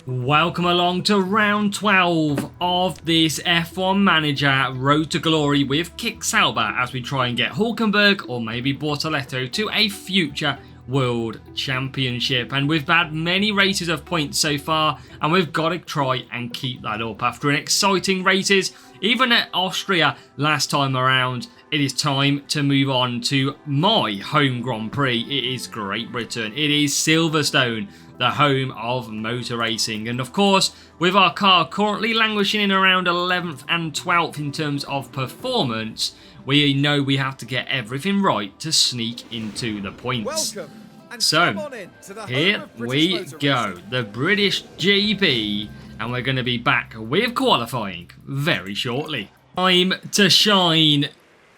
Welcome along to round 12 of this F1 Manager Road to Glory with Kick Sauber as we try and get Hulkenberg or maybe Bortoleto to a future World Championship. And we've had many races of points so far and we've got to try and keep that up. After an exciting races, even at Austria last time around, it is time to move on to my home Grand Prix. It is Great Britain. It is Silverstone, the home of motor racing. And of course, with our car currently languishing in around 11th and 12th in terms of performance, we know we have to get everything right to sneak into the points. So, here we go. The British GP, and we're going to be back with qualifying very shortly. Time to shine.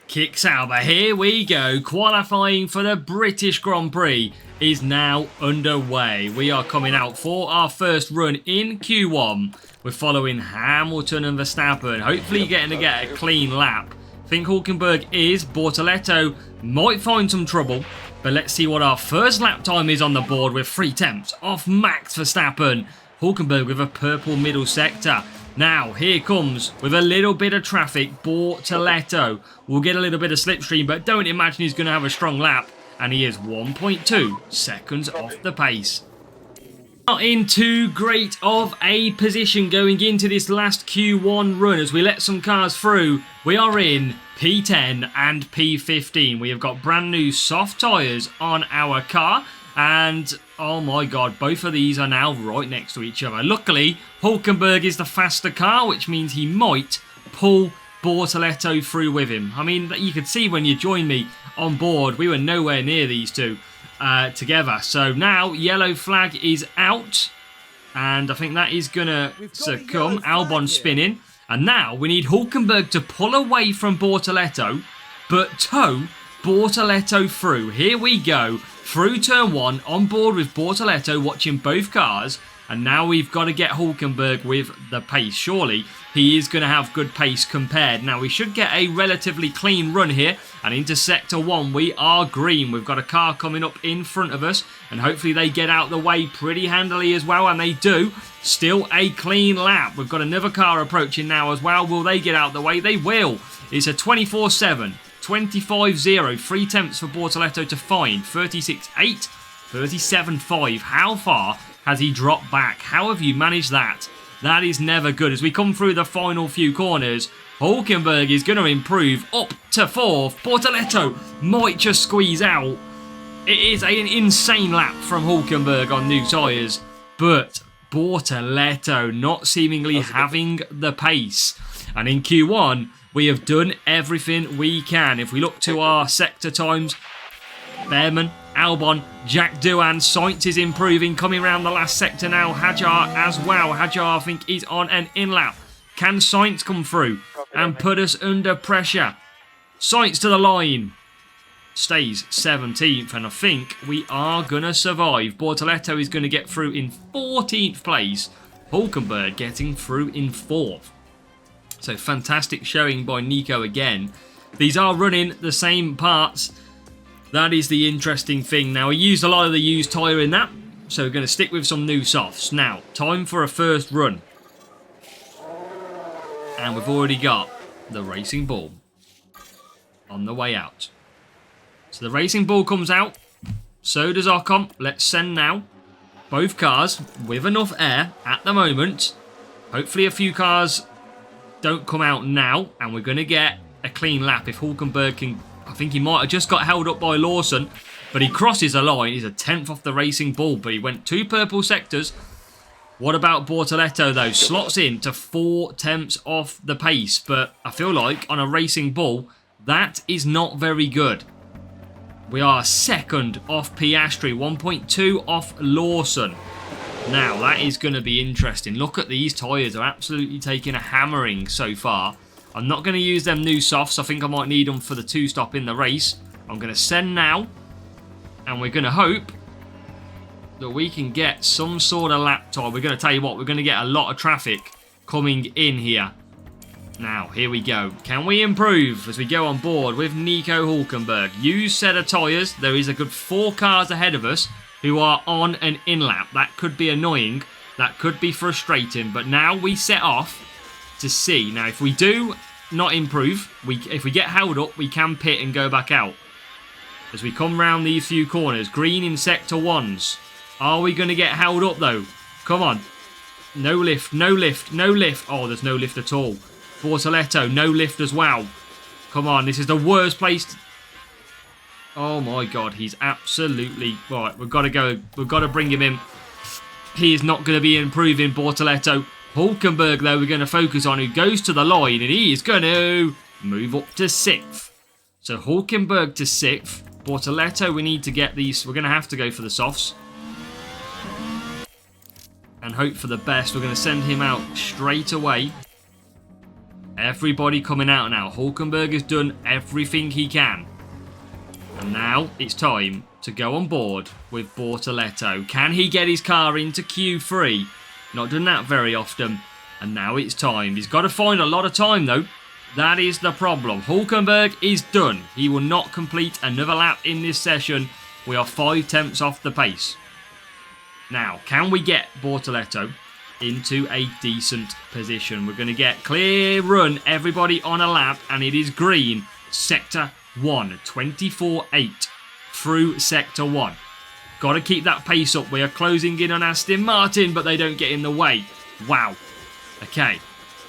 Kick Sauber, here we go. Qualifying for the British Grand Prix is now underway. We are coming out for our first run in Q1. We're following Hamilton and Verstappen, hopefully getting to get a clean lap. I think Hulkenberg is. Bortoleto might find some trouble, but let's see what our first lap time is on the board with 3 tenths off Max Verstappen. Hulkenberg with a purple middle sector. Now, here comes, with a little bit of traffic, Bortoleto. We'll get a little bit of slipstream, but don't imagine he's going to have a strong lap. And he is 1.2 seconds off the pace. Not in too great of a position going into this last Q1 run as we let some cars through. We are in P10 and P15. We have got brand new soft tyres on our car. And, oh my god, both of these are now right next to each other. Luckily, Hulkenberg is the faster car, which means he might pull Bortoleto through with him. I mean, you could see when you joined me on board, we were nowhere near these two together. So now, yellow flag is out. And I think that is going to succumb. Albon spinning. And now we need Hulkenberg to pull away from Bortoleto, but tow Bortoleto through. Here we go. Through turn 1, on board with Bortoleto, watching both cars. And now we've got to get Hulkenberg with the pace. Surely he is going to have good pace compared. Now we should get a relatively clean run here. And into sector 1 we are green. We've got a car coming up in front of us. And hopefully they get out the way pretty handily as well. And they do. Still a clean lap. We've got another car approaching now as well. Will they get out the way? They will. It's a 24-7. 25-0, 3 tenths for Bortoleto to find. 36-8, 37-5. How far has he dropped back? How have you managed that? That is never good. As we come through the final few corners, Hulkenberg is going to improve up to 4th. Bortoleto might just squeeze out. It is an insane lap from Hulkenberg on new tyres, but Bortoleto not seemingly having the pace. And in Q1, we have done everything we can. If we look to our sector times, Behrman, Albon, Jack Doohan, Sainz is improving, coming around the last sector now. Hadjar as well. Hadjar, I think, is on an in-lap. Can Sainz come through and put us under pressure? Sainz to the line. Stays 17th, and I think we are going to survive. Bortoleto is going to get through in 14th place. Hulkenberg getting through in 4th. So fantastic showing by Nico again. These are running the same parts. That is the interesting thing. Now, we used a lot of the used tyre in that. So we're going to stick with some new softs. Now, time for a first run. And we've already got the racing ball on the way out. So the racing ball comes out. So does our comp. Let's send now. Both cars with enough air at the moment. Hopefully a few cars don't come out now, and we're going to get a clean lap if Hulkenberg can. I think he might have just got held up by Lawson, but he crosses the line. He's a 10th off the racing ball, but he went 2 purple sectors. What about Bortoleto though? Slots in to 4 tenths off the pace, but I feel like on a racing ball, that is not very good. We are 2nd off Piastri, 1.2 off Lawson. Now, that is going to be interesting. Look at these tyres. They're absolutely taking a hammering so far. I'm not going to use them new softs. I think I might need them for the 2-stop in the race. I'm going to send now. And we're going to hope that we can get some sort of lap time. We're going to tell you what, we're going to get a lot of traffic coming in here. Now, here we go. Can we improve as we go on board with Nico Hulkenberg? Used set of tyres. There is a good 4 cars ahead of us who are on an in-lap. That could be annoying. That could be frustrating, but now we set off to see. Now, if we do not improve, if we get held up, we can pit and go back out. As we come round these few corners, green in sector 1s. Are we going to get held up, though? Come on. No lift, no lift, no lift. Oh, there's no lift at all. Bortoleto, no lift as well. Come on, this is the worst place to... Oh my god, he's absolutely... Right, we've got to go. We've got to bring him in. He is not going to be improving, Bortoleto. Hulkenberg, though, we're going to focus on, who goes to the line, and he is going to move up to 6th. So Hulkenberg to 6th. Bortoleto, we need to get these... We're going to have to go for the softs. And hope for the best. We're going to send him out straight away. Everybody coming out now. Hulkenberg has done everything he can. And now it's time to go on board with Bortoleto. Can he get his car into Q3? Not done that very often. And now it's time. He's got to find a lot of time, though. That is the problem. Hulkenberg is done. He will not complete another lap in this session. We are 5 tenths off the pace. Now, can we get Bortoleto into a decent position? We're going to get clear run, everybody on a lap, and it is green. Sector 1, 24.8 through Sector 1. Got to keep that pace up. We are closing in on Aston Martin, but they don't get in the way. Wow. Okay.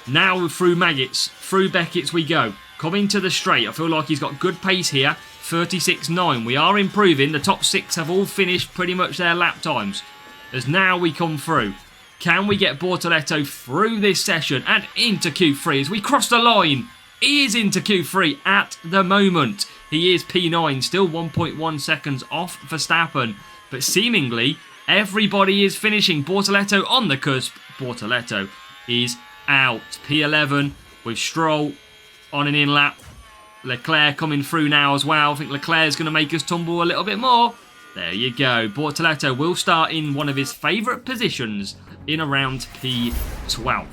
Now through Maggots, through Beckett's we go. Coming to the straight. I feel like he's got good pace here. 36.9. We are improving. The top 6 have all finished pretty much their lap times. As now we come through. Can we get Bortoleto through this session and into Q3 as we cross the line? He is into Q3 at the moment. He is P9, still 1.1 seconds off Verstappen. But seemingly, everybody is finishing. Bortoleto on the cusp. Bortoleto is out. P11 with Stroll on an in-lap. Leclerc coming through now as well. I think Leclerc is going to make us tumble a little bit more. There you go. Bortoleto will start in one of his favourite positions in around P12.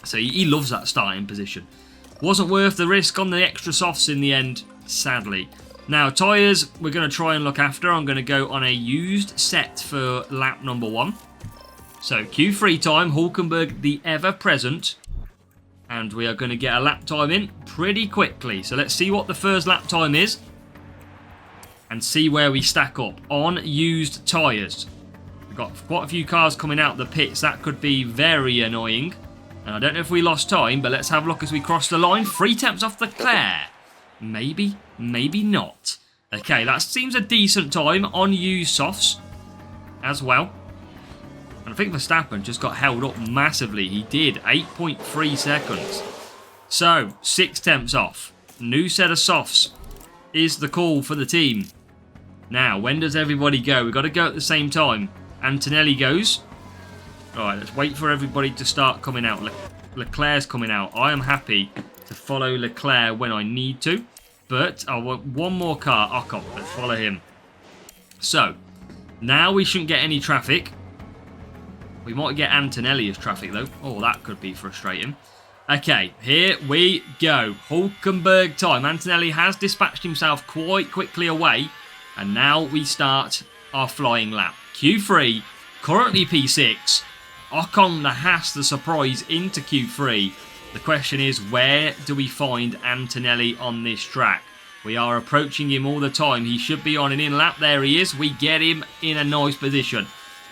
So he loves that starting position. Wasn't worth the risk on the extra softs in the end, sadly. Now, tyres, we're going to try and look after. I'm going to go on a used set for lap number 1. So, Q3 time, Hulkenberg the ever-present. And we are going to get a lap time in pretty quickly. So, let's see what the first lap time is. And see where we stack up on used tyres. We've got quite a few cars coming out the pits. That could be very annoying. And I don't know if we lost time, but let's have a look as we cross the line. 3 tenths off Leclerc. Maybe, maybe not. Okay, that seems a decent time on used softs as well. And I think Verstappen just got held up massively. He did, 8.3 seconds. So, 6 tenths off. New set of softs is the call for the team. Now, when does everybody go? We've got to go at the same time. Antonelli goes. Alright, let's wait for everybody to start coming out. Leclerc's coming out. I am happy to follow Leclerc when I need to. But I want one more car. Ocon, let's follow him. So, now we shouldn't get any traffic. We might get Antonelli as traffic though. Oh, that could be frustrating. Okay, here we go. Hulkenberg time. Antonelli has dispatched himself quite quickly away. And now we start our flying lap. Q3, currently P6. Ocon the Haas, the surprise, into Q3. The question is, where do we find Antonelli on this track? We are approaching him all the time. He should be on an in-lap. There he is. We get him in a nice position.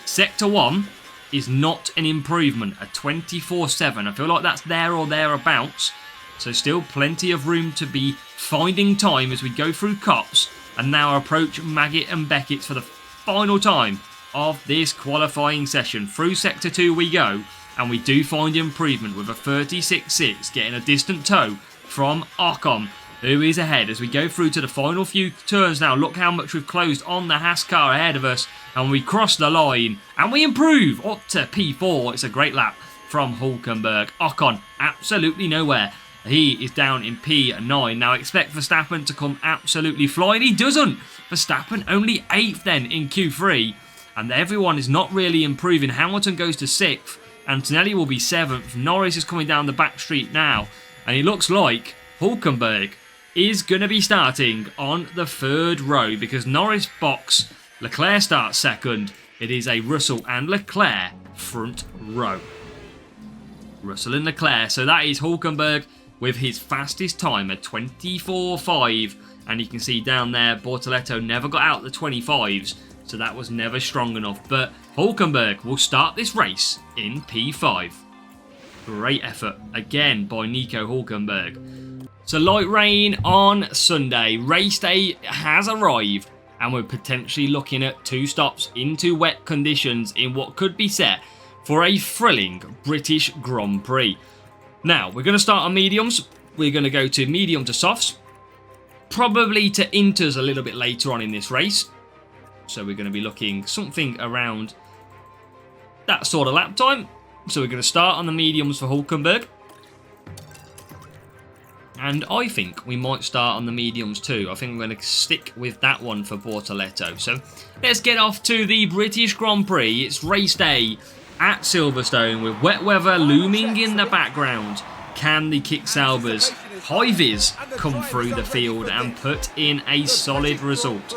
Sector 1 is not an improvement. A 24.7. I feel like that's there or thereabouts. So still plenty of room to be finding time as we go through Cops and now approach Maggott and Beckett for the final time of this qualifying session. Through Sector 2 we go, and we do find improvement with a 36.6, getting a distant tow from Ocon, who is ahead as we go through to the final few turns now. Look how much we've closed on the Haas car ahead of us, and we cross the line, and we improve up to P4. It's a great lap from Hulkenberg. Ocon, absolutely nowhere. He is down in P9. Now expect Verstappen to come absolutely flying. He doesn't. Verstappen only 8th then in Q3. And everyone is not really improving. Hamilton goes to 6th. Antonelli will be 7th. Norris is coming down the back street now. And it looks like Hulkenberg is going to be starting on the 3rd row. Because Norris box, Leclerc starts 2nd. It is a Russell and Leclerc front row. Russell and Leclerc. So that is Hulkenberg with his fastest time at 24.5. And you can see down there, Bortoleto never got out the 25s. So that was never strong enough. But Hulkenberg will start this race in P5. Great effort again by Nico Hulkenberg. So light rain on Sunday. Race day has arrived. And we're potentially looking at 2 stops into wet conditions in what could be set for a thrilling British Grand Prix. Now, we're going to start on mediums. We're going to go to medium to softs. Probably to inters a little bit later on in this race. So we're going to be looking something around that sort of lap time. So we're going to start on the mediums for Hulkenberg. And I think we might start on the mediums too. I think I'm going to stick with that one for Bortoleto. So let's get off to the British Grand Prix. It's race day at Silverstone with wet weather looming in the background. Can the Kick Saubers high-vis come through the field and put in a solid result?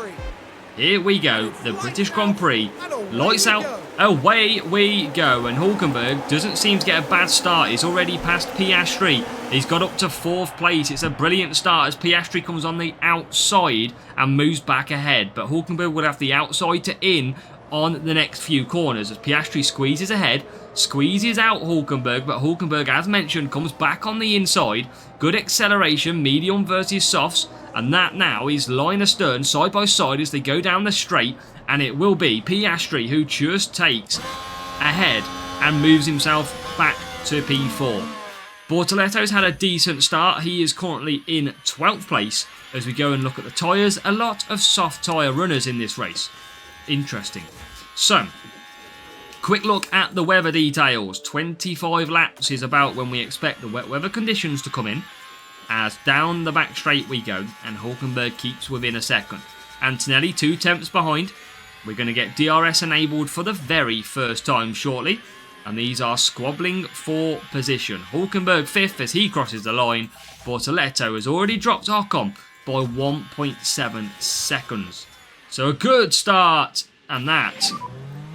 Here we go, the British Grand Prix. Lights out, away we go. And Hulkenberg doesn't seem to get a bad start. He's already passed Piastri. He's got up to 4th place. It's a brilliant start as Piastri comes on the outside and moves back ahead. But Hulkenberg will have the outside to in on the next few corners as Piastri squeezes ahead, squeezes out Hulkenberg, but Hulkenberg, as mentioned, comes back on the inside. Good acceleration, medium versus softs, and that now is line astern, side by side as they go down the straight, and it will be Piastri who just takes ahead and moves himself back to P4. Bortoleto's had a decent start. He is currently in 12th place as we go and look at the tyres. A lot of soft tyre runners in this race. Interesting. So, quick look at the weather details. 25 laps is about when we expect the wet weather conditions to come in. As down the back straight we go, and Hulkenberg keeps within a second. Antonelli 2 tenths behind. We're going to get DRS enabled for the very first time shortly. And these are squabbling for position. Hulkenberg 5th as he crosses the line. Bortoleto has already dropped Ocon by 1.7 seconds. So a good start, and that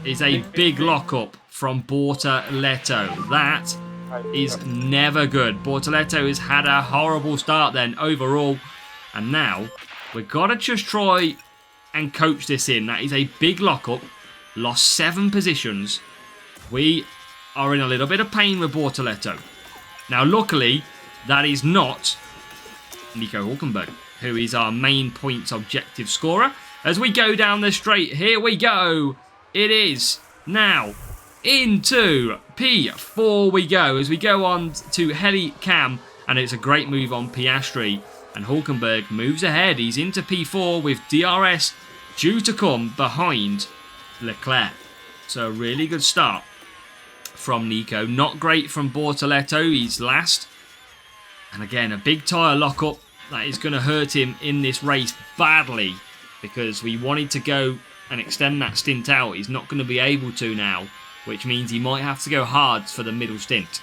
is a big lockup from Bortoleto. That is never good. Bortoleto has had a horrible start then overall, and now we've got to just try and coach this in. That is a big lockup. Lost 7 positions. We are in a little bit of pain with Bortoleto. Now luckily, that is not Nico Hulkenberg, who is our main points objective scorer. As we go down the straight, here we go. It is now into P4 we go. As we go on to Heli Cam, and it's a great move on Piastri. And Hulkenberg moves ahead. He's into P4 with DRS due to come behind Leclerc. So a really good start from Nico. Not great from Bortoleto. He's last. And again, a big tyre lockup. That is going to hurt him in this race badly, because we wanted to go and extend that stint out. He's not going to be able to now, which means he might have to go hard for the middle stint.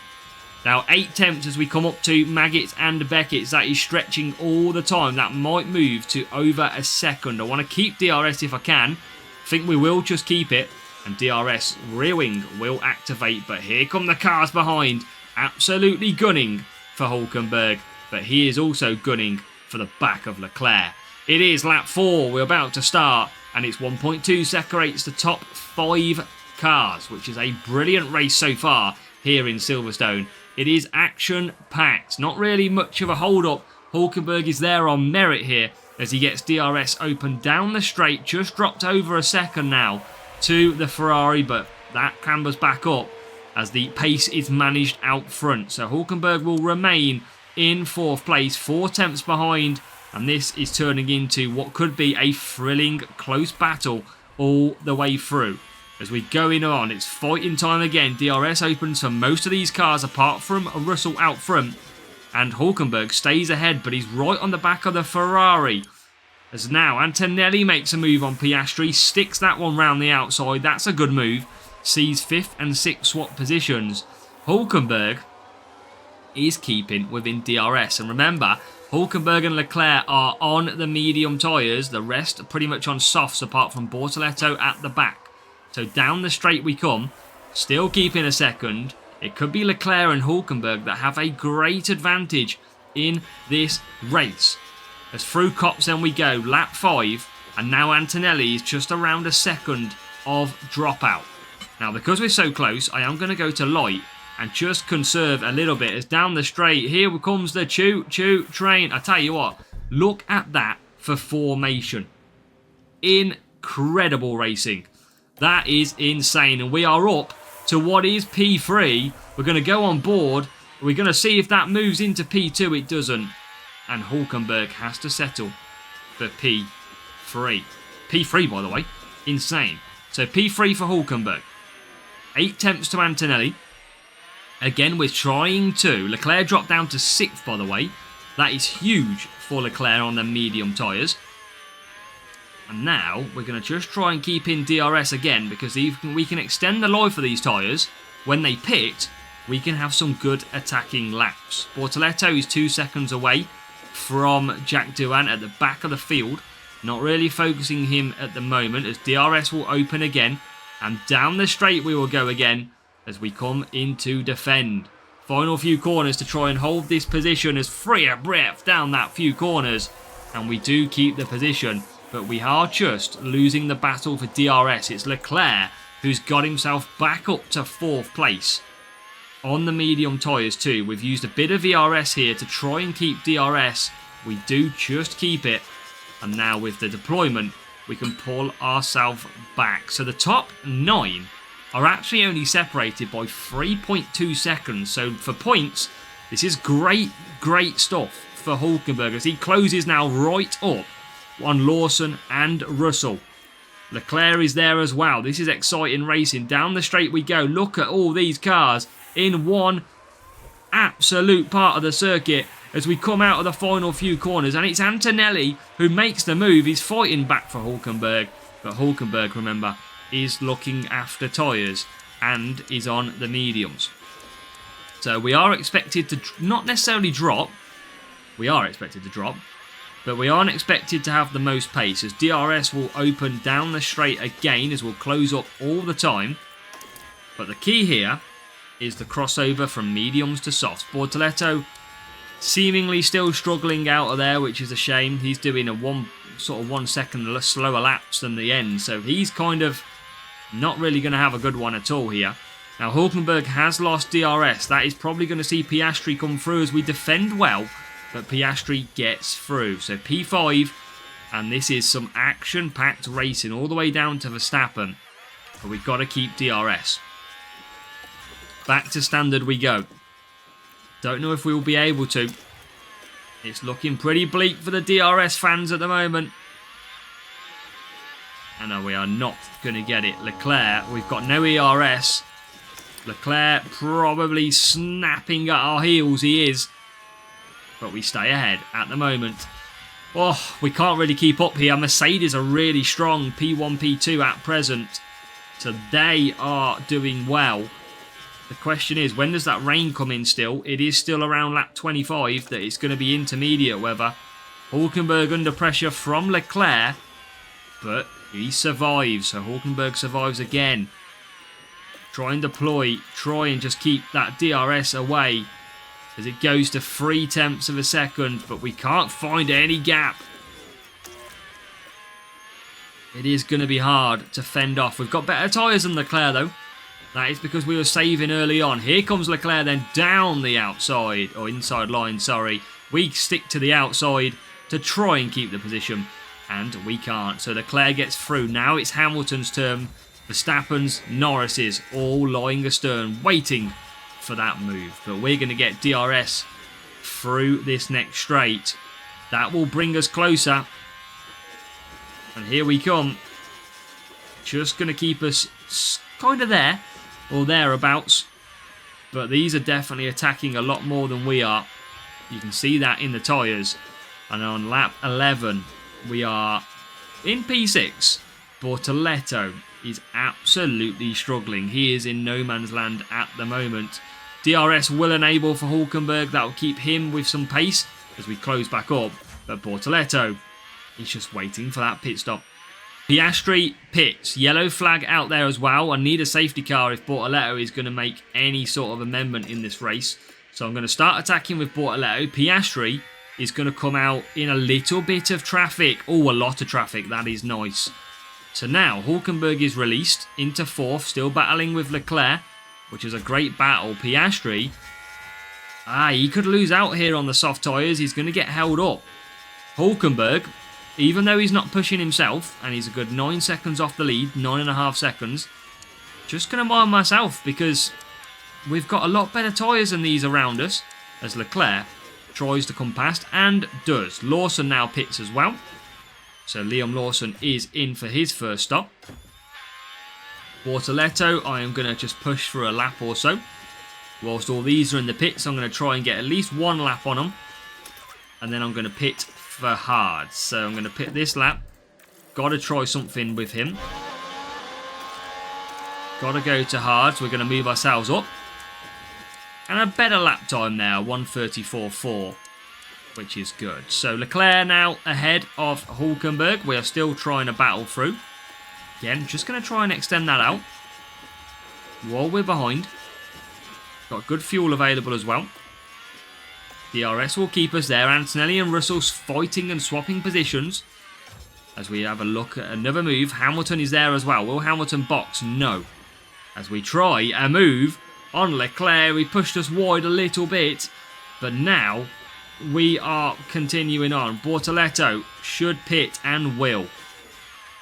Now 8 tenths as we come up to Maggott and Beckett. That is stretching all the time. That might move to over a second. I want to keep DRS if I can. I think we will just keep it. And DRS rear wing will activate. But here come the cars behind. Absolutely gunning for Hulkenberg. But he is also gunning for the back of Leclerc. It is lap 4. We're about to start. And it's 1.2 separates the top 5 cars, which is a brilliant race so far here in Silverstone. It is action-packed. Not really much of a hold-up. Hulkenberg is there on merit here as he gets DRS open down the straight. Just dropped over a second now to the Ferrari, but that clambers back up as the pace is managed out front. So Hulkenberg will remain in 4th place, 4 tenths behind, and this is turning into what could be a thrilling, close battle all the way through. As we go in on, it's fighting time again. DRS opens for most of these cars apart from Russell out front. And Hulkenberg stays ahead, but he's right on the back of the Ferrari. As now Antonelli makes a move on Piastri, sticks that one round the outside. That's a good move. Sees 5th and 6th swap positions. Hulkenberg is keeping within DRS. And remember, Hulkenberg and Leclerc are on the medium tyres. The rest are pretty much on softs apart from Bortoleto at the back. So down the straight we come. still keeping a second. It could be Leclerc and Hulkenberg that have a great advantage in this race. As through Copsen we go, lap 5, and now Antonelli is just around a second of dropout. Now, because we're so close, I am going to go to light and just conserve a little bit. As down the straight, here comes the choo-choo train. I tell you what, look at that for formation. Incredible racing. That is insane. And we are up to what is P3. We're going to go on board. We're going to see if that moves into P2. It doesn't. And Hulkenberg has to settle for P3. P3, by the way. Insane. So P3 for Hulkenberg. 8 tenths to Antonelli. Again, we're trying to. Leclerc dropped down to 6th, by the way. That is huge for Leclerc on the medium tyres. And now, we're going to just try and keep in DRS again, because we can extend the life of these tyres. When they pit, we can have some good attacking laps. Bortoleto is 2 seconds away from Jack Doohan at the back of the field. Not really focusing him at the moment, as DRS will open again. And down the straight we will go again as we come into defend. Final few corners to try and hold this position as free of breath down that few corners. And we do keep the position, but we are just losing the battle for DRS. It's Leclerc who's got himself back up to 4th place on the medium tyres too. We've used a bit of VRS here to try and keep DRS. We do just keep it. And now with the deployment, we can pull ourselves back. So the top 9 are actually only separated by 3.2 seconds. So for points, this is great stuff for Hulkenberg as he closes now right up on Lawson and Russell. Leclerc is there as well. This is exciting racing. Down the straight we go. Look at all these cars in one absolute part of the circuit as we come out of the final few corners. And it's Antonelli who makes the move. He's fighting back for Hulkenberg. But Hulkenberg, remember, is looking after tyres and is on the mediums. So we are expected to not necessarily drop. We are expected to drop. But we aren't expected to have the most pace as DRS will open down the straight again as we'll close up all the time. But the key here is the crossover from mediums to softs. Bortoleto seemingly still struggling out of there, which is a shame. He's doing a 1 second slower laps than the end, so he's kind of not really going to have a good one at all here. Now Hulkenberg has lost DRS. That is probably going to see Piastri come through as we defend well, but Piastri gets through. So P5, and this is some action-packed racing all the way down to Verstappen, but we've got to keep DRS. Back to standard we go. Don't know if we will be able to. It's looking pretty bleak for the DRS fans at the moment. And no, we are not going to get it. Leclerc, we've got no ERS. Leclerc probably snapping at our heels. He is. But we stay ahead at the moment. Oh, we can't really keep up here. Mercedes are really strong. P1, P2 at present. So they are doing well. The question is, when does that rain come in still? It is still around lap 25 that it's going to be intermediate weather. Hulkenberg under pressure from Leclerc, but he survives. So Hulkenberg survives again. Try and deploy, try and just keep that DRS away as it goes to 3 tenths of a second, but we can't find any gap. It is going to be hard to fend off. We've got better tyres than Leclerc though. That is because we were saving early on. Here comes Leclerc then down the outside, or inside line, sorry. We stick to the outside to try and keep the position, and we can't. So Leclerc gets through. Now it's Hamilton's turn. Verstappen's, Norris's, all lying astern, waiting for that move. But we're going to get DRS through this next straight. That will bring us closer. And here we come. Just going to keep us kind of there, or thereabouts. But these are definitely attacking a lot more than we are. You can see that in the tyres. And on lap 11, we are in P6. Bortoleto is absolutely struggling. He is in no man's land at the moment. DRS will enable for Hulkenberg. That will keep him with some pace as we close back up. But Bortoleto is just waiting for that pit stop. Piastri pits. Yellow flag out there as well. I need a safety car if Bortoleto is going to make any sort of amendment in this race. So I'm going to start attacking with Bortoleto. Piastri is going to come out in a little bit of traffic. Oh, a lot of traffic. That is nice. So now Hulkenberg is released into 4th. Still battling with Leclerc, which is a great battle. Piastri, he could lose out here on the soft tyres. He's going to get held up. Hulkenberg, even though he's not pushing himself, and he's a good 9 seconds off the lead, 9.5 seconds, just going to mind myself because we've got a lot better tyres than these around us, as Leclerc tries to come past, and does. Lawson now pits as well. So Liam Lawson is in for his first stop. Bortoleto, I am going to just push for a lap or so. Whilst all these are in the pits, I'm going to try and get at least 1 lap on them. And then I'm going to pit for hard. So I'm going to pit this lap. Got to try something with him. Got to go to hards. We're going to move ourselves up. And a better lap time now, 1:34.4, which is good. So Leclerc now ahead of Hulkenberg. We are still trying to battle through. Again, just going to try and extend that out while we're behind. Got good fuel available as well. DRS will keep us there. Antonelli and Russell's fighting and swapping positions as we have a look at another move. Hamilton is there as well. Will Hamilton box? No. As we try a move on Leclerc, we pushed us wide a little bit, but now we are continuing on. Bortoleto should pit and will.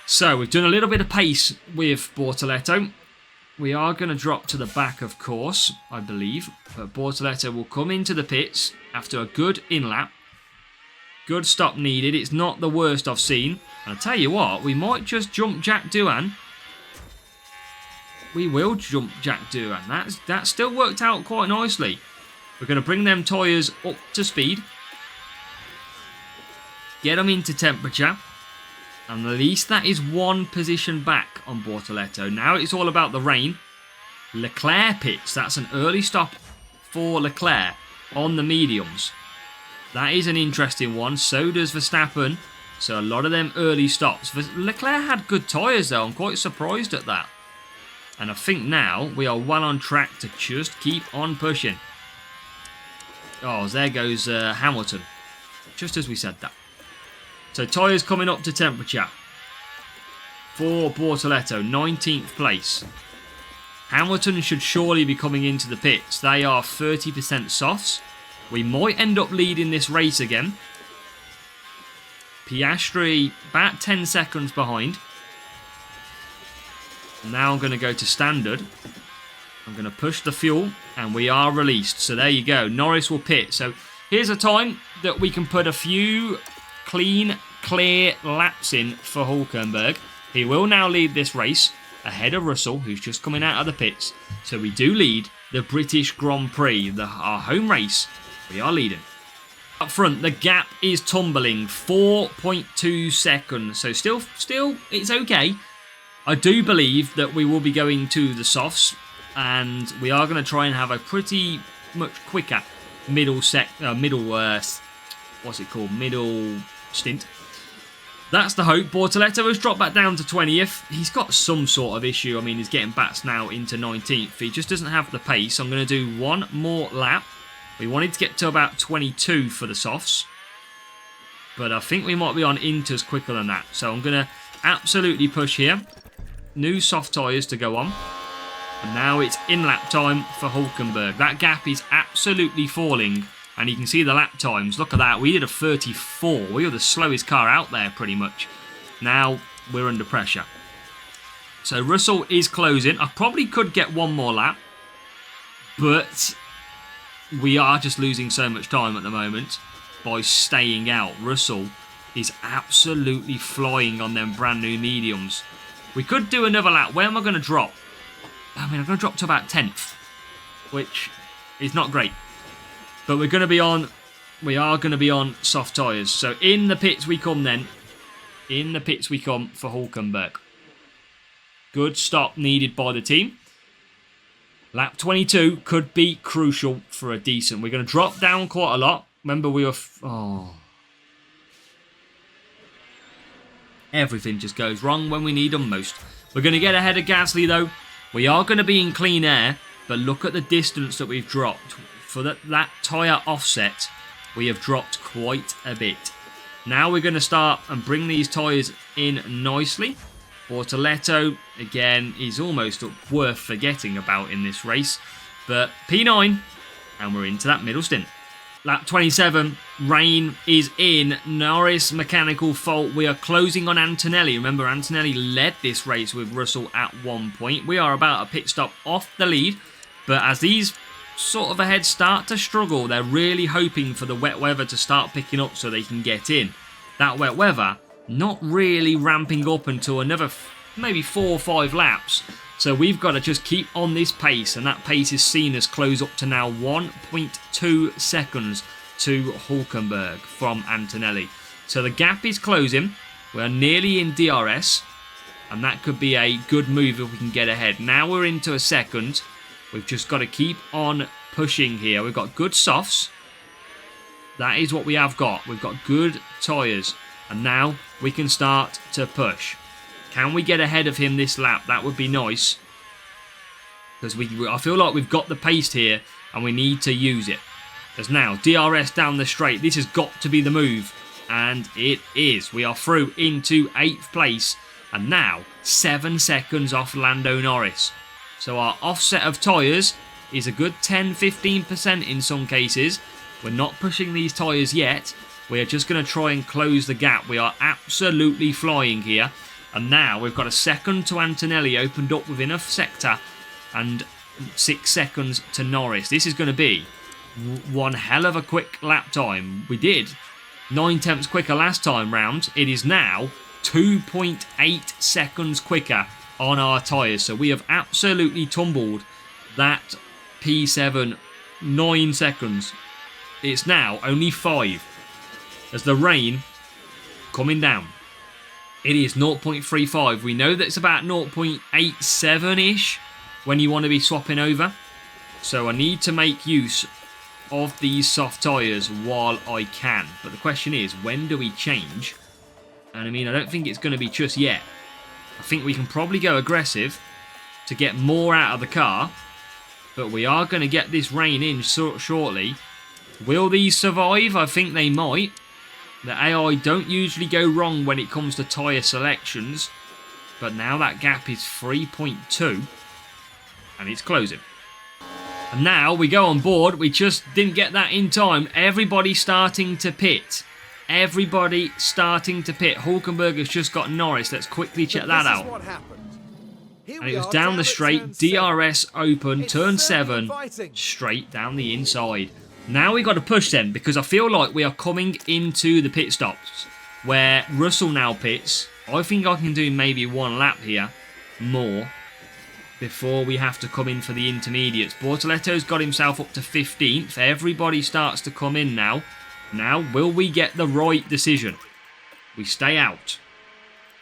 So we've done a little bit of pace with Bortoleto. We are going to drop to the back, of course, I believe. But Bortoleto will come into the pits after a good in-lap. Good stop needed. It's not the worst I've seen. And I'll tell you what, we might just jump Jack Doohan. We will jump Jack Doohan. That still worked out quite nicely. We're going to bring them tyres up to speed. Get them into temperature. And at least that is 1 position back on Bortoleto. Now it's all about the rain. Leclerc pits. That's an early stop for Leclerc on the mediums. That is an interesting one. So does Verstappen. So a lot of them early stops. Leclerc had good tyres though. I'm quite surprised at that. And I think now we are well on track to just keep on pushing. Oh, there goes Hamilton. Just as we said that. So tyres coming up to temperature for Bortoleto, 19th place. Hamilton should surely be coming into the pits. They are 30% softs. We might end up leading this race again. Piastri about 10 seconds behind. Now I'm going to go to standard. I'm going to push the fuel and we are released. So there you go. Norris will pit. So here's a time that we can put a few clean, clear laps in for Hulkenberg. He will now lead this race ahead of Russell, who's just coming out of the pits. So we do lead the British Grand Prix, our home race. We are leading. Up front, the gap is tumbling, 4.2 seconds. So still, it's okay. I do believe that we will be going to the softs, and we are going to try and have a pretty much quicker middle stint. That's the hope. Bortoleto has dropped back down to 20th. He's got some sort of issue. I mean, he's getting bats now into 19th. He just doesn't have the pace. I'm going to do one more lap. We wanted to get to about 22 for the softs, but I think we might be on inters quicker than that. So I'm going to absolutely push here. New soft tyres to go on. And now it's in-lap time for Hulkenberg. That gap is absolutely falling. And you can see the lap times. Look at that. We did a 34. We were the slowest car out there pretty much. Now we're under pressure. So Russell is closing. I probably could get one more lap. But we are just losing so much time at the moment by staying out. Russell is absolutely flying on them brand new mediums. We could do another lap. Where am I going to drop? I mean, I'm going to drop to about 10th, which is not great. But we are going to be on soft tyres. So in the pits we come then. In the pits we come for Hulkenberg. Good stop needed by the team. Lap 22 could be crucial for a decent. We're going to drop down quite a lot. Remember we were... Everything just goes wrong when we need them most. We're going to get ahead of Gasly though. We are going to be in clean air, but look at the distance that we've dropped. For that tyre offset, we have dropped quite a bit. Now we're going to start and bring these tyres in nicely. Bortoleto, again, is almost worth forgetting about in this race. But P9, and we're into that middle stint. Lap 27, rain is in. Norris mechanical fault. We are closing on Antonelli. Remember, Antonelli led this race with Russell at one point. We are about a pit stop off the lead. But as these sort of ahead start to struggle, they're really hoping for the wet weather to start picking up so they can get in. That wet weather not really ramping up until another maybe 4 or 5 laps. So we've got to just keep on this pace, and that pace is seen as close up to now 1.2 seconds to Hülkenberg from Antonelli. So the gap is closing. We're nearly in DRS, and that could be a good move if we can get ahead. Now we're into a second. We've just got to keep on pushing here. We've got good softs. That is what we have got. We've got good tyres, and now we can start to push. Can we get ahead of him this lap? That would be nice. Because I feel like we've got the pace here and we need to use it. As now, DRS down the straight. This has got to be the move. And it is. We are through into 8th place. And now, 7 seconds off Lando Norris. So our offset of tyres is a good 10-15% in some cases. We're not pushing these tyres yet. We are just going to try and close the gap. We are absolutely flying here. And now we've got a second to Antonelli opened up within a sector and 6 seconds to Norris. This is going to be one hell of a quick lap time. We did 9/10 quicker last time round. It is now 2.8 seconds quicker on our tyres. So we have absolutely tumbled that P7 9 seconds. It's now only 5 as the rain coming down. It is 0.35. We know that it's about 0.87-ish when you want to be swapping over. So I need to make use of these soft tyres while I can. But the question is, when do we change? And I mean, I don't think it's going to be just yet. I think we can probably go aggressive to get more out of the car. But we are going to get this rain in shortly. Will these survive? I think they might. The AI don't usually go wrong when it comes to tyre selections. But now that gap is 3.2. And it's closing. And now we go on board. We just didn't get that in time. Everybody starting to pit. Everybody starting to pit. Hülkenberg has just got Norris. Let's quickly check that out. And it was down the straight. DRS open. Turn 7. Straight down the inside. Now we got to push then, because I feel like we are coming into the pit stops where Russell now pits. I think I can do maybe 1 lap here more before we have to come in for the intermediates. Bortoleto's got himself up to 15th. Everybody starts to come in now. Now, will we get the right decision? We stay out.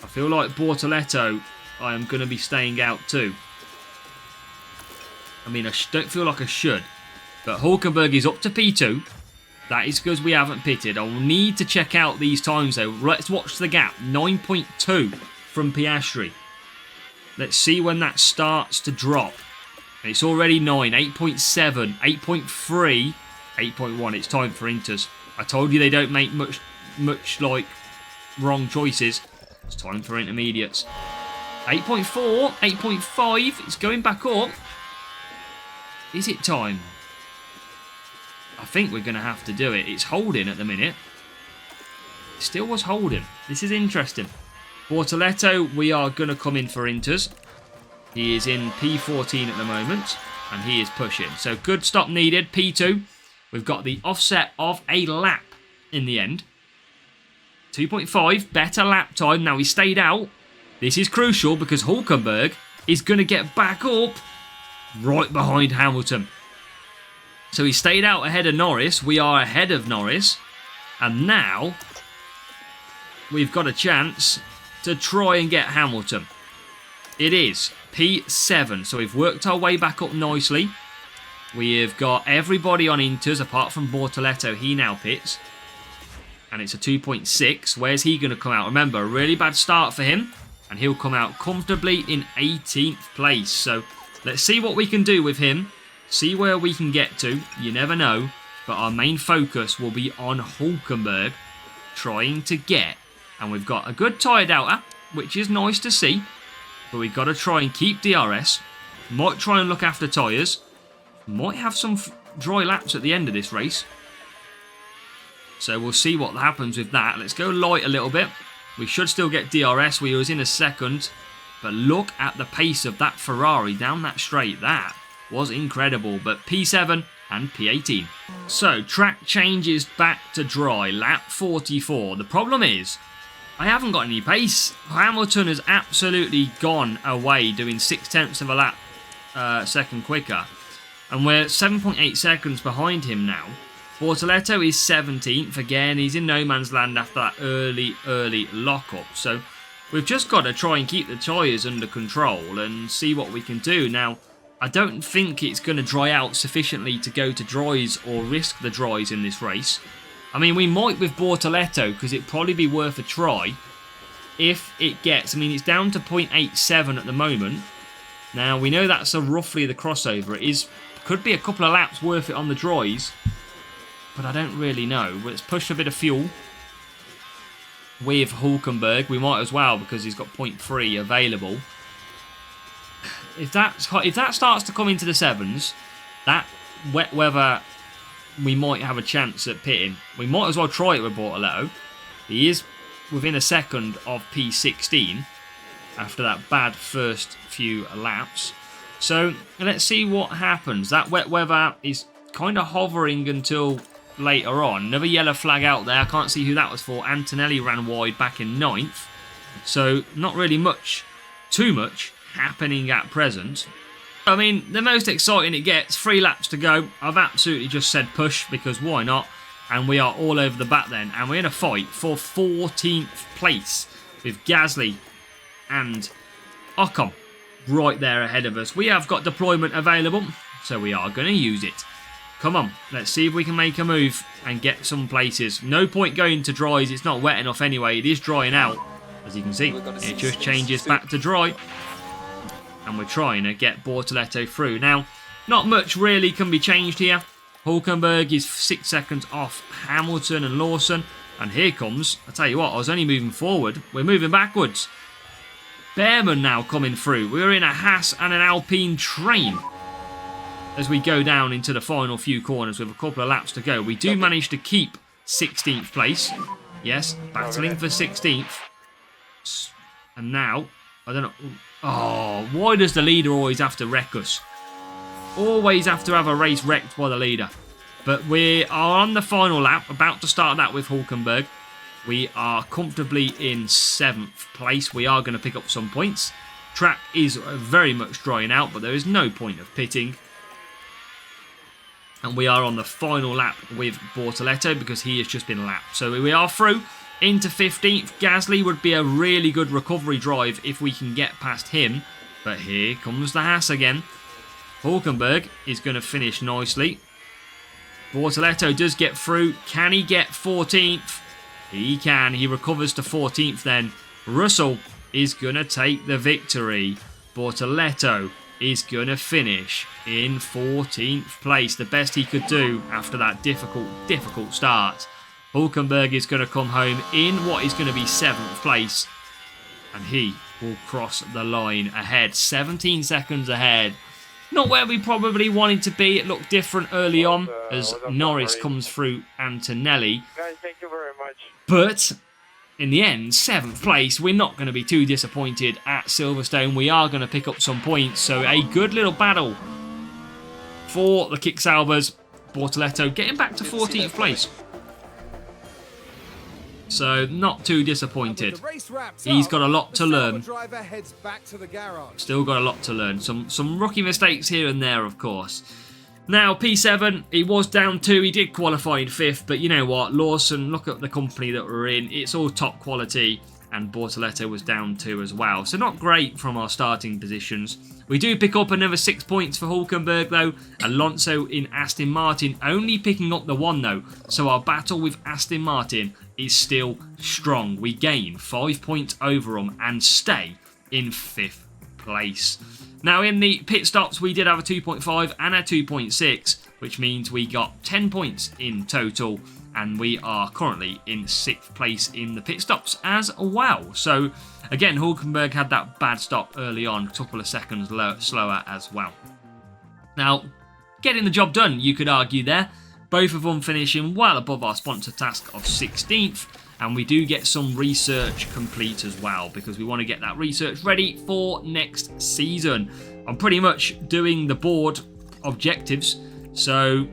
I feel like Bortoleto, I am going to be staying out too. I mean, I don't feel like I should. But Hülkenberg is up to P2. That is because we haven't pitted. I will need to check out these times though. Let's watch the gap. 9.2 from Piastri. Let's see when that starts to drop. It's already 9, 8.7, 8.3, 8.1. It's time for Inters. I told you they don't make much like wrong choices. It's time for intermediates. 8.4, 8.5. It's going back up. Is it time? I think we're going to have to do it. It's holding at the minute. It still was holding. This is interesting. Bortoleto, we are going to come in for Inters. He is in P14 at the moment, and he is pushing. So good stop needed. P2. We've got the offset of a lap in the end. 2.5, better lap time. Now he stayed out. This is crucial because Hülkenberg is going to get back up right behind Hamilton. So he stayed out ahead of Norris. We are ahead of Norris. And now we've got a chance to try and get Hamilton. It is P7. So we've worked our way back up nicely. We have got everybody on Inters apart from Bortoleto. He now pits. and it's a 2.6. Where's he going to come out? Remember, a really bad start for him, and he'll come out comfortably in 18th place. So let's see what we can do with him, see where we can get to. You never know, but our main focus will be on Hulkenberg, trying to get, and we've got a good tyre delta, which is nice to see, but we've got to try and keep DRS. Might try and look after tyres. Might have some dry laps at the end of this race. So we'll see what happens with that. Let's go light a little bit. We should still get DRS. We was in a second. But look at the pace of that Ferrari down that straight. That was incredible. But P7 and P18. So track changes back to dry. Lap 44. The problem is, I haven't got any pace. Hamilton has absolutely gone away, doing 0.6 of a lap second quicker. And we're 7.8 seconds behind him now. Bortoleto is 17th. Again, he's in no man's land after that early lockup. So we've just got to try and keep the tyres under control and see what we can do. Now, I don't think it's going to dry out sufficiently to go to dries or risk the dries in this race. I mean, we might with Bortoleto, because it'd probably be worth a try if it gets... I mean, it's down to 0.87 at the moment. Now, we know that's roughly the crossover. It could be a couple of laps worth it on the dries, but I don't really know. Let's push a bit of fuel with Hulkenberg. We might as well, because he's got 0.3 available. If that starts to come into the 7s, that wet weather... we might have a chance at pitting. We might as well try it with Bortoleto. He is within a second of P16 after that bad first few laps. So let's see what happens. That wet weather is kind of hovering until later on. Another yellow flag out there. I can't see who that was for. Antonelli ran wide back in 9th. So not really too much happening at present. I mean, the most exciting it gets, 3 laps to go. I've absolutely just said push, because why not? And we are all over the back then. And we're in a fight for 14th place with Gasly and Ocon right there ahead of us. We have got deployment available, so we are going to use it. Come on, let's see if we can make a move and get some places. No point going to dries, it's not wet enough anyway. It is drying out, as you can see. It just changes back to dry. And we're trying to get Bortoleto through. Now, not much really can be changed here. Hulkenberg is 6 seconds off Hamilton and Lawson. And here comes, I tell you what, I was only moving forward. We're moving backwards. Behrman now coming through. We're in a Haas and an Alpine train as we go down into the final few corners with a couple of laps to go. We do manage to keep 16th place. Yes, battling for 16th. And now, I don't know... oh, why does the leader always have to wreck us? Always have to have a race wrecked by the leader. But we are on the final lap, about to start that with Hulkenberg. We are comfortably in 7th place. We are going to pick up some points. Track is very much drying out, but there is no point of pitting. And we are on the final lap with Bortoleto, because he has just been lapped. So we are through into 15th. Gasly would be a really good recovery drive if we can get past him. But here comes the Haas again. Hulkenberg is going to finish nicely. Bortoleto does get through. Can he get 14th? He can. He recovers to 14th then. Russell is going to take the victory. Bortoleto is going to finish in 14th place. The best he could do after that difficult start. Hulkenberg is going to come home in what is going to be 7th place. And he will cross the line ahead. 17 seconds ahead. Not where we probably wanted to be. It looked different early on as Norris comes through Antonelli. Guys, thank you very much. But in the end, 7th place. We're not going to be too disappointed at Silverstone. We are going to pick up some points. So a good little battle for the Kick Saubers. Bortoleto getting back to 14th place. So, not too disappointed. He's got a lot to learn. Still got a lot to learn. Some rookie mistakes here and there, of course. Now, P7, he was down 2. He did qualify in 5th. But you know what? Lawson, look at the company that we're in. It's all top quality. and Bortoleto was down 2 as well. So not great from our starting positions. We do pick up another 6 points for Hulkenberg though. Alonso in Aston Martin only picking up the 1 though. So our battle with Aston Martin is still strong. We gain 5 points over them and stay in 5th place. Now in the pit stops we did have a 2.5 and a 2.6, which means we got 10 points in total, and we are currently in 6th place in the pit stops as well. So again, Hulkenberg had that bad stop early on, a couple of seconds slower as well. Now, getting the job done, you could argue there. Both of them finishing well above our sponsor task of 16th, and we do get some research complete as well, because we want to get that research ready for next season. I'm pretty much doing the board objectives, so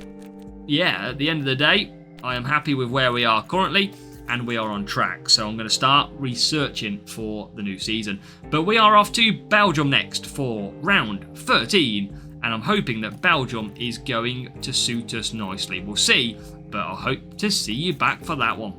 yeah, at the end of the day, I am happy with where we are currently, and we are on track. So I'm going to start researching for the new season. But we are off to Belgium next for round 13, and I'm hoping that Belgium is going to suit us nicely. We'll see, but I hope to see you back for that one.